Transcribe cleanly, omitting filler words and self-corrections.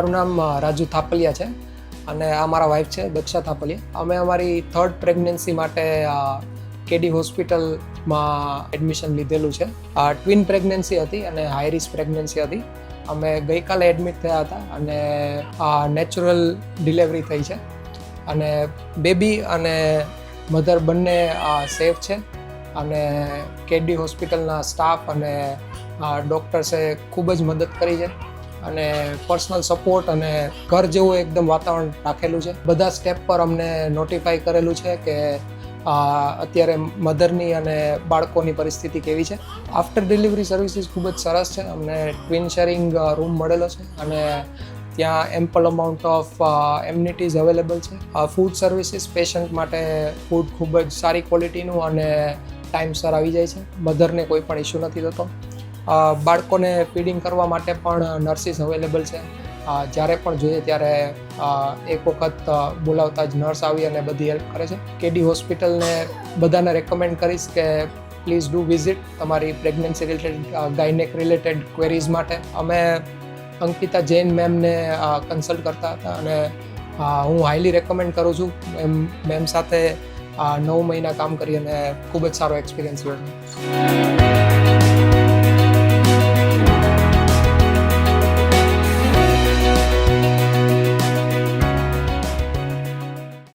મારું નામ રાજુ થાપલિયા છે અને આ મારા વાઈફ છે દક્ષા થાપલિયા. અમે અમારી થર્ડ પ્રેગ્નન્સી માટે કેડી હોસ્પિટલમાં એડમિશન લીધેલું છે. ટ્વિન પ્રેગ્નન્સી હતી અને હાઈ રિસ્ક પ્રેગ્નન્સી હતી. અમે ગઈકાલે એડમિટ થયા હતા અને નેચરલ ડિલિવરી થઈ છે અને બેબી અને મધર બંને સેફ છે અને કેડી હોસ્પિટલના સ્ટાફ અને ડૉક્ટર્સે ખૂબ જ મદદ કરી છે અને પર્સનલ સપોર્ટ અને ઘર જેવું એકદમ વાતાવરણ રાખેલું છે. બધા સ્ટેપ પર અમને નોટિફાઈ કરેલું છે કે અત્યારે મધરની અને બાળકોની પરિસ્થિતિ કેવી છે. આફ્ટર ડિલિવરી સર્વિસીસ ખૂબ જ સરસ છે. અમને ટ્વિન શેરિંગ રૂમ મળેલો છે અને ત્યાં ample amount of amenities available છે. ફૂડ સર્વિસીસ પેશન્ટ માટે ફૂડ ખૂબ જ સારી ક્વોલિટીનું અને ટાઈમસર આવી જાય છે. મધરને કોઈ પણ ઇસ્યુ નથી થતો. બાળકોને ફીડિંગ કરવા માટે પણ નર્સિસ અવેલેબલ છે. જ્યારે પણ જોઈએ ત્યારે એક વખત બોલાવતા જ નર્સ આવી અને બધી હેલ્પ કરે છે. કેડી હોસ્પિટલને બધાને રેકમેન્ડ કરીશ કે પ્લીઝ ડુ વિઝિટ તમારી pregnancy related gynaec related queries માટે. અમે અંકિતા જૈન મેમને કન્સલ્ટ કરતા હતા અને હું હાઈલી રેકમેન્ડ કરું છું. મેમ સાથે 9 મહિના કામ કરી અને ખૂબ જ સારો એક્સપિરિયન્સ રહ્યો.